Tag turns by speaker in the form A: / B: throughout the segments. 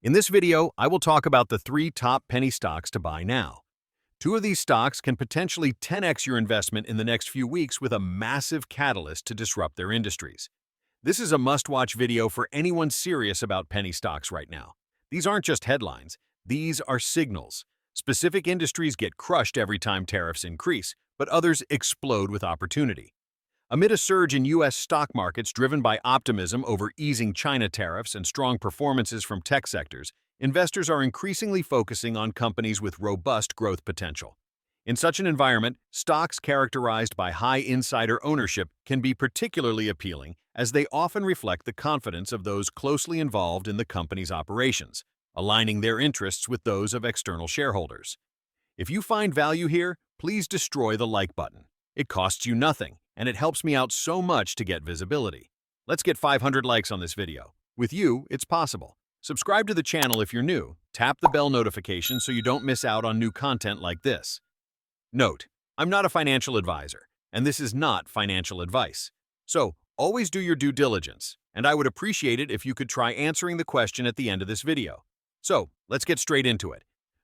A: In this video, I will talk about the 3 top penny stocks to buy now. 2 of these stocks can potentially 10x your investment in the next few weeks with a massive catalyst to disrupt their industries. This is a must-watch video for anyone serious about penny stocks right now. These aren't just headlines, these are signals. Specific industries get crushed every time tariffs increase, but others explode with opportunity. Amid a surge in U.S. stock markets driven by optimism over easing China tariffs and strong performances from tech sectors, investors are increasingly focusing on companies with robust growth potential. In such an environment, stocks characterized by high insider ownership can be particularly appealing as they often reflect the confidence of those closely involved in the company's operations, aligning their interests with those of external shareholders. If you find value here, please destroy the like button. It costs you nothing, and it helps me out so much to get visibility. Let's get 500 likes on this video. With you, it's possible. Subscribe to the channel if you're new. Tap the bell notification so you don't miss out on new content like this. Note, I'm not a financial advisor, and this is not financial advice. So, always do your due diligence, and I would appreciate it if you could try answering the question at the end of this video. So, let's get straight into it.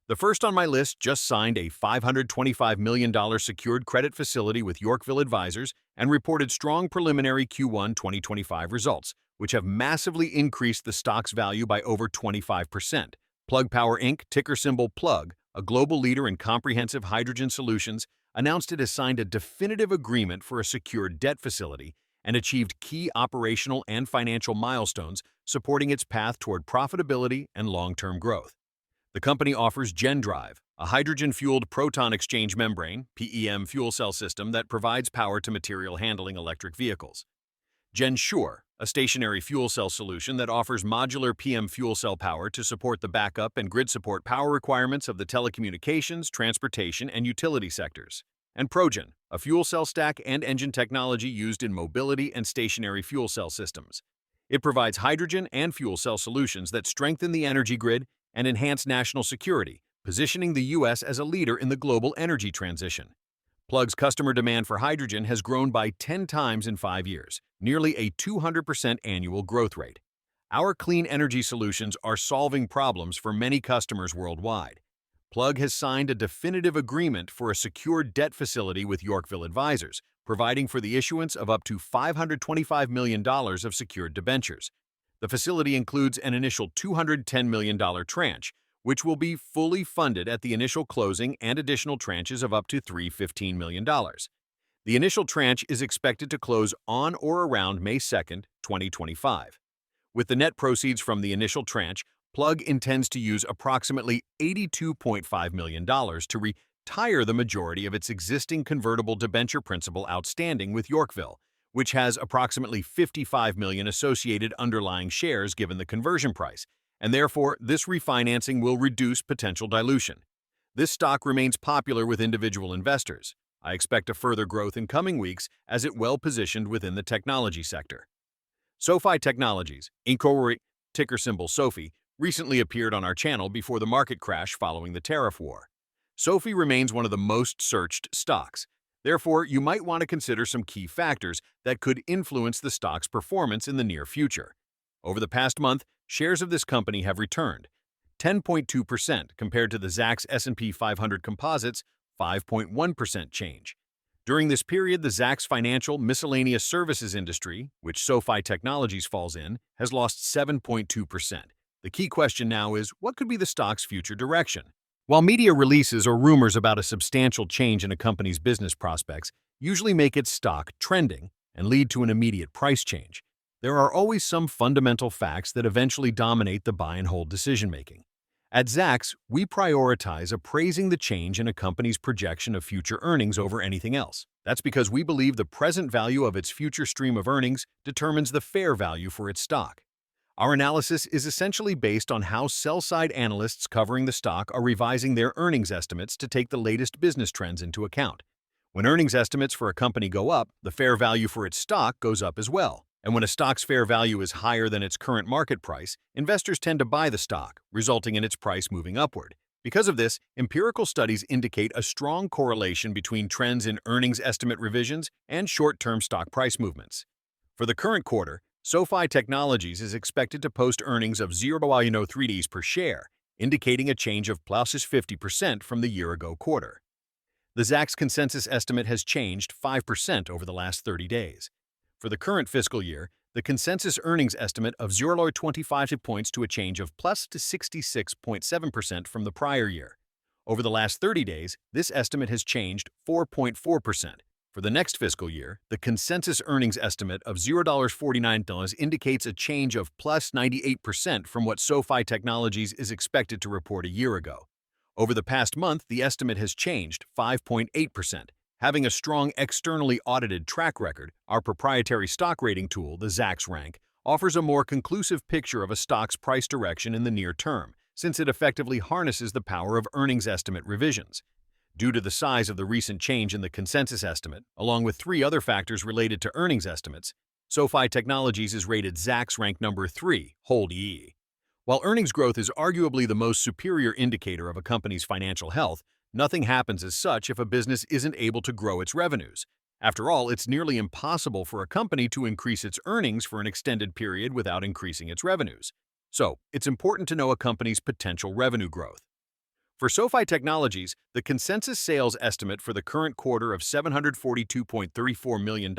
A: The first on my list just signed a $525 million secured credit facility with Yorkville Advisors and reported strong preliminary Q1 2025 results, which have massively increased the stock's value by over 25%. Plug Power Inc., ticker symbol PLUG, a global leader in comprehensive hydrogen solutions, announced it has signed a definitive agreement for a secured debt facility and achieved key operational and financial milestones supporting its path toward profitability and long-term growth. The company offers GenDrive, a hydrogen-fueled proton exchange membrane (PEM) fuel cell system that provides power to material handling electric vehicles. GenSure, a stationary fuel cell solution that offers modular PM fuel cell power to support the backup and grid support power requirements of the telecommunications, transportation, and utility sectors. And Progen, a fuel cell stack and engine technology used in mobility and stationary fuel cell systems. It provides hydrogen and fuel cell solutions that strengthen the energy grid and enhance national security, positioning the U.S. as a leader in the global energy transition. Plug's customer demand for hydrogen has grown by 10 times in 5 years, nearly a 200% annual growth rate. Our clean energy solutions are solving problems for many customers worldwide. Plug has signed a definitive agreement for a secured debt facility with Yorkville Advisors, providing for the issuance of up to $525 million of secured debentures. The facility includes an initial $210 million tranche, which will be fully funded at the initial closing and additional tranches of up to $315 million. The initial tranche is expected to close on or around May 2, 2025. With the net proceeds from the initial tranche, Plug intends to use approximately $82.5 million to retire the majority of its existing convertible debenture principal outstanding with Yorkville, which has approximately 55 million associated underlying shares given the conversion price, and therefore this refinancing will reduce potential dilution. This stock remains popular with individual investors. I expect a further growth in coming weeks as it well-positioned within the technology sector. SoFi Technologies, Inc., ticker symbol SoFi, recently appeared on our channel before the market crash following the tariff war. SoFi remains one of the most searched stocks. Therefore, you might want to consider some key factors that could influence the stock's performance in the near future. Over the past month, shares of this company have returned 10.2% compared to the Zacks S&P 500 Composite's 5.1% change. During this period, the Zacks financial miscellaneous services industry, which SoFi Technologies falls in, has lost 7.2%. The key question now is, what could be the stock's future direction? While media releases or rumors about a substantial change in a company's business prospects usually make its stock trending and lead to an immediate price change, there are always some fundamental facts that eventually dominate the buy and hold decision-making. At Zacks, we prioritize appraising the change in a company's projection of future earnings over anything else. That's because we believe the present value of its future stream of earnings determines the fair value for its stock. Our analysis is essentially based on how sell-side analysts covering the stock are revising their earnings estimates to take the latest business trends into account. When earnings estimates for a company go up, the fair value for its stock goes up as well. And when a stock's fair value is higher than its current market price, investors tend to buy the stock, resulting in its price moving upward. Because of this, empirical studies indicate a strong correlation between trends in earnings estimate revisions and short-term stock price movements. For the current quarter, SoFi Technologies is expected to post earnings of 0.03 per share, indicating a change of plus 50% from the year-ago quarter. The Zacks consensus estimate has changed 5% over the last 30 days. For the current fiscal year, the consensus earnings estimate of 0.25 points to a change of plus to 66.7% from the prior year. Over the last 30 days, this estimate has changed 4.4%. For the next fiscal year, the consensus earnings estimate of $0.49 indicates a change of plus 98% from what SoFi Technologies is expected to report a year ago. Over the past month, the estimate has changed 5.8%. Having a strong externally audited track record, our proprietary stock rating tool, the Zacks Rank, offers a more conclusive picture of a stock's price direction in the near term, since it effectively harnesses the power of earnings estimate revisions. Due to the size of the recent change in the consensus estimate, along with three other factors related to earnings estimates, SoFi Technologies is rated Zacks Rank number 3, Hold EE. While earnings growth is arguably the most superior indicator of a company's financial health, nothing happens as such if a business isn't able to grow its revenues. After all, it's nearly impossible for a company to increase its earnings for an extended period without increasing its revenues. So, it's important to know a company's potential revenue growth. For SoFi Technologies, the consensus sales estimate for the current quarter of $742.34 million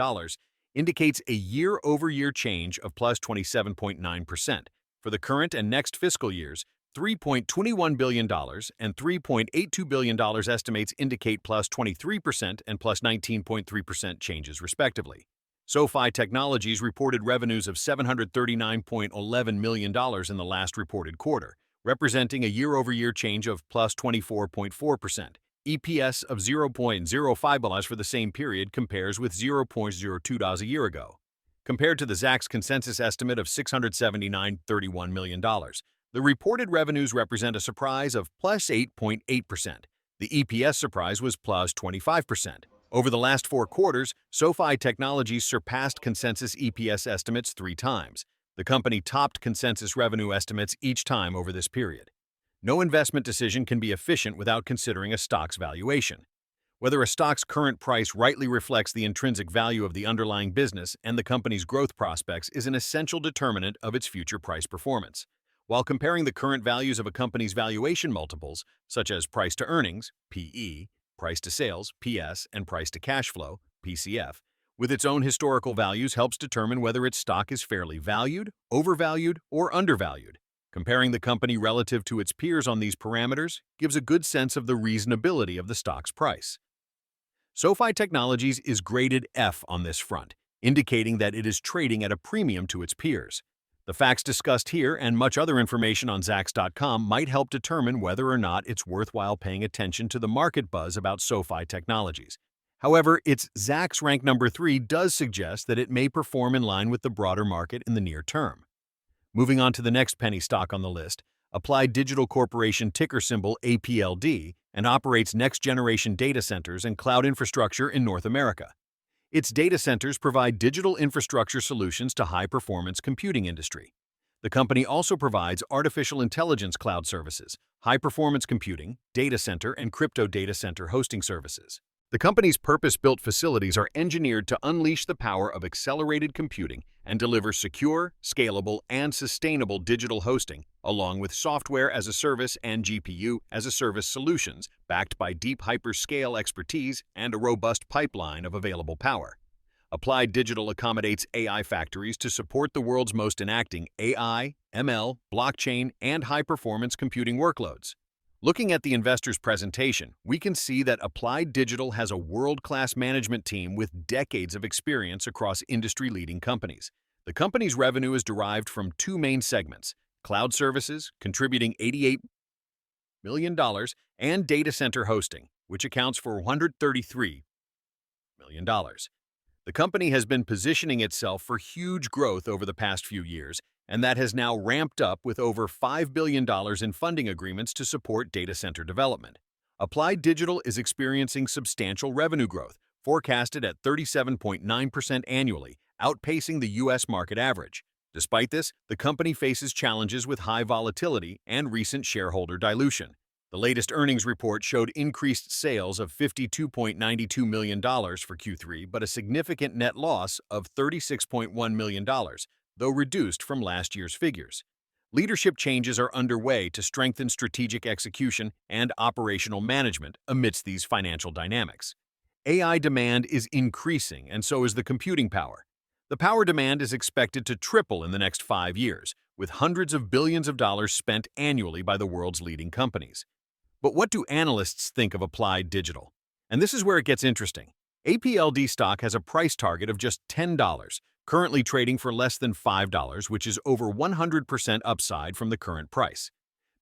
A: indicates a year-over-year change of plus 27.9%. For the current and next fiscal years, $3.21 billion and $3.82 billion estimates indicate plus 23% and plus 19.3% changes respectively. SoFi Technologies reported revenues of $739.11 million in the last reported quarter, representing a year-over-year change of plus 24.4%. EPS of $0.05 for the same period compares with $0.02 a year ago. Compared to the Zacks consensus estimate of $679.31 million, the reported revenues represent a surprise of plus 8.8%. The EPS surprise was plus 25%. Over the last 4 quarters, SoFi Technologies surpassed consensus EPS estimates 3 times. The company topped consensus revenue estimates each time over this period. No investment decision can be efficient without considering a stock's valuation. Whether a stock's current price rightly reflects the intrinsic value of the underlying business and the company's growth prospects is an essential determinant of its future price performance. While comparing the current values of a company's valuation multiples, such as price to earnings, PE, price to sales, PS, and price to cash flow, PCF, with its own historical values helps determine whether its stock is fairly valued, overvalued, or undervalued. Comparing the company relative to its peers on these parameters gives a good sense of the reasonability of the stock's price. SoFi Technologies is graded F on this front, indicating that it is trading at a premium to its peers. The facts discussed here and much other information on Zacks.com might help determine whether or not it's worthwhile paying attention to the market buzz about SoFi Technologies. However, its Zacks rank number 3 does suggest that it may perform in line with the broader market in the near term. Moving on to the next penny stock on the list, Applied Digital Corporation, ticker symbol APLD, and operates next-generation data centers and cloud infrastructure in North America. Its data centers provide digital infrastructure solutions to high-performance computing industry. The company also provides artificial intelligence cloud services, high-performance computing, data center, and crypto data center hosting services. The company's purpose-built facilities are engineered to unleash the power of accelerated computing and deliver secure, scalable, and sustainable digital hosting, along with software as a service and GPU as a service solutions backed by deep hyperscale expertise and a robust pipeline of available power. Applied Digital accommodates AI factories to support the world's most enacting AI, ML, blockchain, and high-performance computing workloads. Looking at the investor's presentation, we can see that Applied Digital has a world-class management team with decades of experience across industry-leading companies. The company's revenue is derived from 2 main segments: cloud services, contributing $88 million, and data center hosting, which accounts for $133 million. The company has been positioning itself for huge growth over the past few years, and that has now ramped up with over $5 billion in funding agreements to support data center development. Applied Digital is experiencing substantial revenue growth, forecasted at 37.9% annually, outpacing the U.S. market average. Despite this, the company faces challenges with high volatility and recent shareholder dilution. The latest earnings report showed increased sales of $52.92 million for Q3, but a significant net loss of $36.1 million, though reduced from last year's figures. Leadership changes are underway to strengthen strategic execution and operational management amidst these financial dynamics. AI demand is increasing, and so is the computing power. The power demand is expected to triple in the next 5 years, with hundreds of billions of dollars spent annually by the world's leading companies. But what do analysts think of Applied Digital? And this is where it gets interesting. APLD stock has a price target of just $10, currently trading for less than $5, which is over 100% upside from the current price.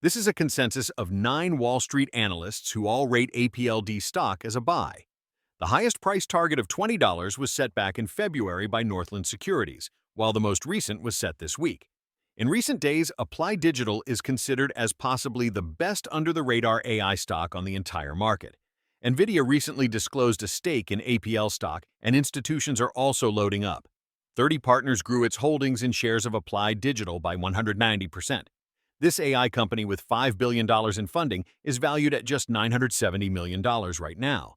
A: This is a consensus of 9 Wall Street analysts who all rate APLD stock as a buy. The highest price target of $20 was set back in February by Northland Securities, while the most recent was set this week. In recent days, Applied Digital is considered as possibly the best under-the-radar AI stock on the entire market. NVIDIA recently disclosed a stake in APL stock, and institutions are also loading up. 30 Partners grew its holdings in shares of Applied Digital by 190%. This AI company with $5 billion in funding is valued at just $970 million right now.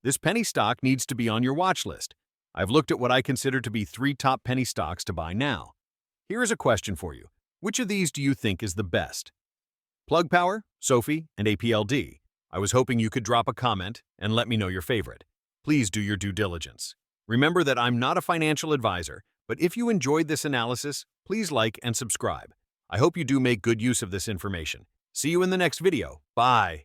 A: This penny stock needs to be on your watch list. I've looked at what I consider to be 3 top penny stocks to buy now. Here is a question for you. Which of these do you think is the best? Plug Power, SoFi, and APLD. I was hoping you could drop a comment and let me know your favorite. Please do your due diligence. Remember that I'm not a financial advisor, but if you enjoyed this analysis, please like and subscribe. I hope you do make good use of this information. See you in the next video. Bye.